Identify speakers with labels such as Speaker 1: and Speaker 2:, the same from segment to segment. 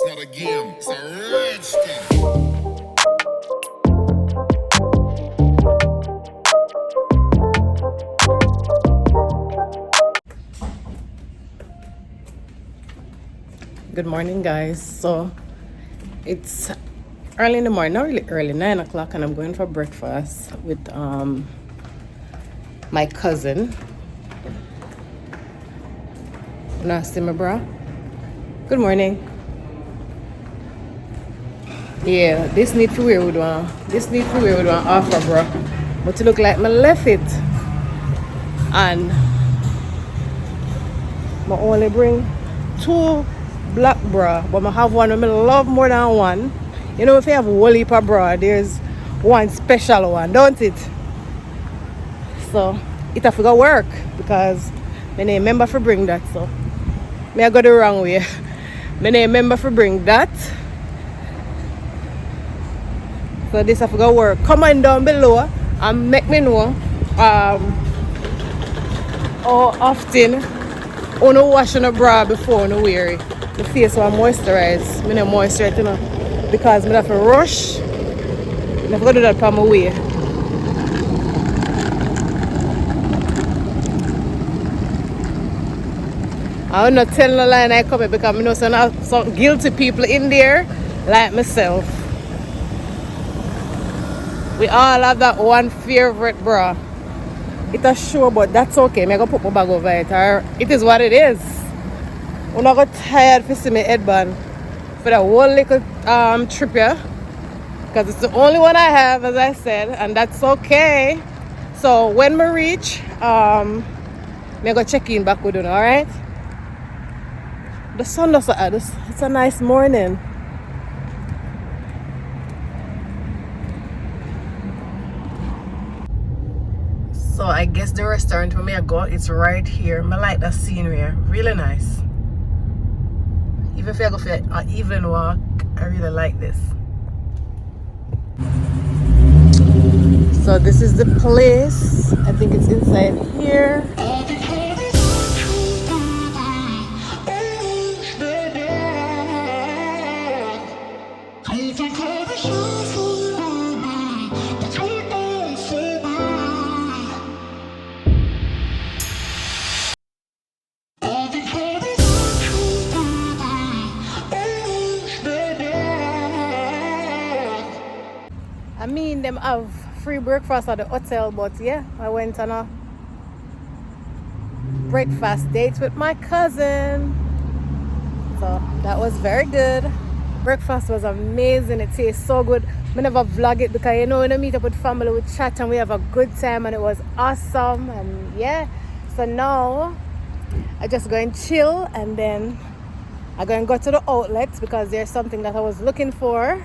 Speaker 1: not a game, it's a rich thing.
Speaker 2: Good morning, guys. So it's early in the morning, not really early, 9 o'clock, and I'm going for breakfast with my cousin. Nasty, my bro. Good morning. Yeah, this need to wear with one. This need to wear with one offer, bro. But it look like me left it, and I only bring two black bra, but I have one I love more than one. You know, if you have a whole heap of bra, there's one special one, don't it? So it have to go work because I didn't remember to bring that. So I go the wrong way. I didn't remember to bring that. So this have to go work. Comment down below and make me know how often you wash a bra before you wear it. The face will moisturize. I don't moisturize, you know, because I have to rush. I have to do that for my way. I'm not telling a lie I come here because I know some guilty people in there like myself. We all have that one favorite bra. It's a show, but that's okay. I'm going to put my bag over it. Or it is what it is. I'm not going to tired to see my headband for that whole little trip here. Because it's the only one I have, as I said. And that's okay. So when we reach, I'm going to check in back with you, alright? The sun does it's a nice morning. So I guess the restaurant where I go, it's right here. I like the scenery, really nice. Even if I go for an evening walk, I really like this. So this is the place. I think it's inside here. I mean, them have free breakfast at the hotel, but yeah, I went on a breakfast date with my cousin. So that was very good. Breakfast was amazing. It tastes so good. I never vlog it because you know when I meet up with family, we chat and we have a good time and it was awesome. And yeah, so now I just go and chill and then I go to the outlets because there's something that I was looking for.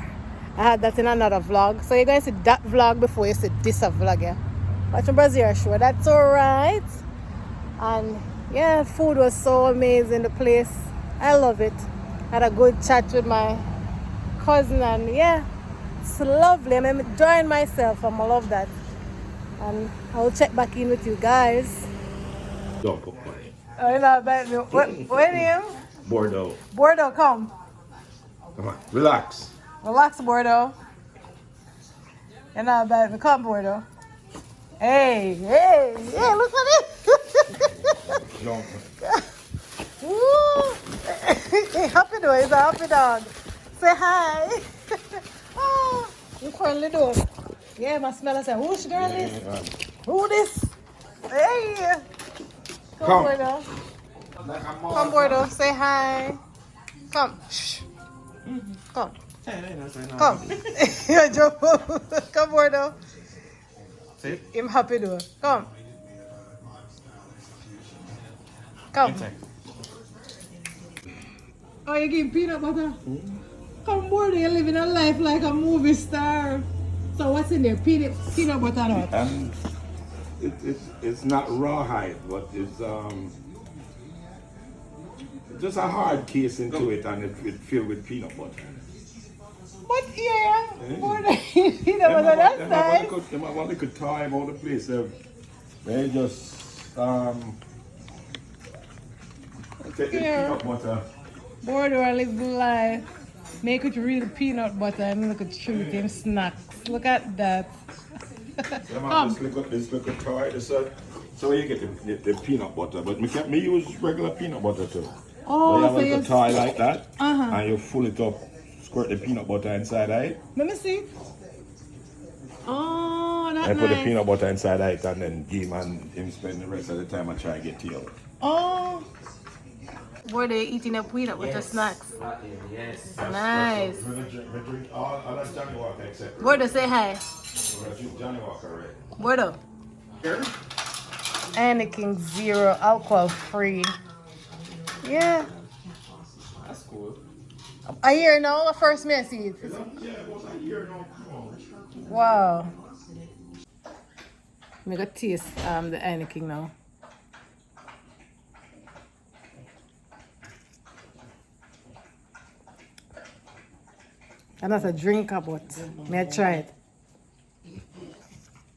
Speaker 2: I had that in another vlog. So you're going to see that vlog before you see this vlog, yeah. Watching Brazil show, that's alright. And yeah, food was so amazing, the place. I love it. Had a good chat with my cousin and yeah, it's lovely. I'm enjoying myself and I love that. And I'll check back in with you guys.
Speaker 3: Don't put money.
Speaker 2: Oh, you know about me. What name?
Speaker 3: Bordeaux.
Speaker 2: Bordeaux, come.
Speaker 3: Come on, relax.
Speaker 2: Relax, Bordeaux. You know about me. Come, Bordeaux. Hey, look at it.
Speaker 3: No.
Speaker 2: Woo. Hey, happy dog. He's a happy dog. Say hi. Oh, you curly dog. Yeah, my smell. I say, who's girl this? Who this? Hey. Come, Bordeaux. Come, Bordeaux. Say hi. Come. Shh. Come. Come. Come, Bordeaux. I'm happy though. Come. Come. Oh, you give peanut butter? Come, Bordeaux. You're living a life like a movie star. So what's in there? Peanut butter not?
Speaker 3: It's not rawhide, but it's just a hard casing to it, and it's filled with peanut butter.
Speaker 2: But yeah, Bordeaux peanut butter. That's nice.
Speaker 3: I want to tie all the place. They just take the peanut butter.
Speaker 2: Bordeaux live the life. Make it real peanut butter and look at treat him snacks. Look at that. Come.
Speaker 3: This little toy, so you get the peanut butter, but me use regular peanut butter too.
Speaker 2: Oh,
Speaker 3: so you have
Speaker 2: so
Speaker 3: a little toy like that,
Speaker 2: Uh-huh.
Speaker 3: and you fill it up, squirt the peanut butter inside it.
Speaker 2: Let me see. Oh, that's
Speaker 3: I put the
Speaker 2: nice.
Speaker 3: peanut butter inside it, and then give him spend the rest of the time and try and get to you.
Speaker 2: Oh. Were they eating up peanut butter snacks?
Speaker 4: Yes.
Speaker 2: Nice.
Speaker 3: We drink all that Johnny Walker except
Speaker 2: Where to say hi?
Speaker 3: we drink Johnny Walker red.
Speaker 2: Where to?
Speaker 3: Here?
Speaker 2: Anakin Zero, alcohol free. Yeah.
Speaker 4: That's cool.
Speaker 2: A year now, the first me I see it.
Speaker 3: Yeah, it was a year now.
Speaker 2: Wow. I'm gonna taste the Anakin now. And that's a drink but may I try it?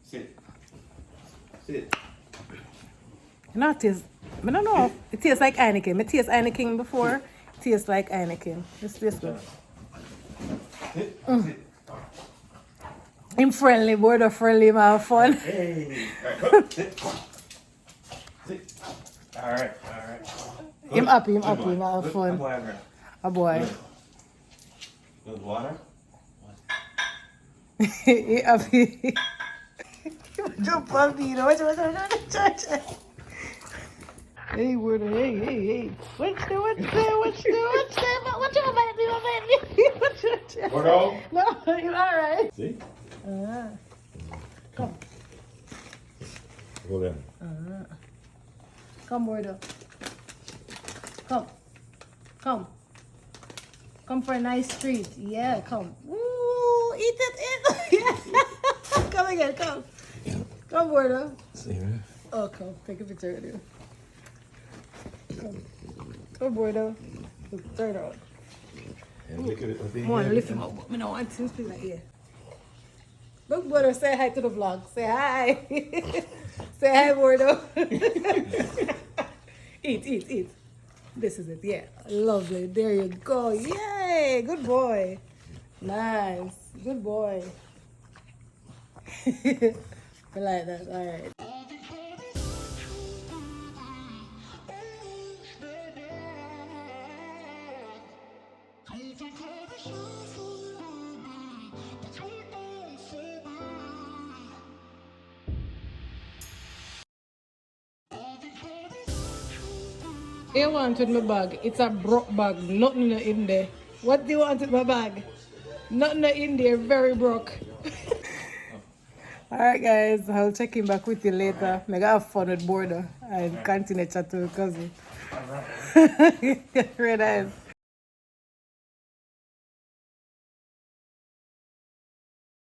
Speaker 4: Sit. Sit.
Speaker 2: You know, it tastes, I don't know. It tastes like Anakin. I taste Anakin before. It tastes like Anakin. It's this good.
Speaker 4: Sit.
Speaker 2: Him friendly, border friendly, him have fun.
Speaker 4: Hey. Alright, sit. Sit. Alright.
Speaker 2: Him happy, him have fun. A boy.
Speaker 4: Good water?
Speaker 2: He happy. Jump on me, you know. Hey, word, hey. What's the
Speaker 3: What all?
Speaker 2: No, you're alright.
Speaker 3: See?
Speaker 2: Come.
Speaker 3: Go then.
Speaker 2: Come, Bordo. Come. Come for a nice treat. Yeah, come. Ooh, eat it. Yeah. Come again, come. Come, Bordo.
Speaker 3: See, man.
Speaker 2: Oh, come. Take a picture with you. Come, Bordo. Turn on.
Speaker 3: And look at it.
Speaker 2: Come on, lift him up. I don't want to speak like yeah. Look, Bordo, say hi to the vlog. Say hi. Say hi, Bordo. Eat. This is it, yeah. Lovely. There you go. Yay! Good boy. Nice. Good boy. I like that. All right. What do you want with my bag? It's a broke bag, nothing in there. What do you want with my bag? Nothing in there, very broke. Alright guys, I'll check in back with you later. I gotta have fun with Border and continue chat to my cousin. Very nice.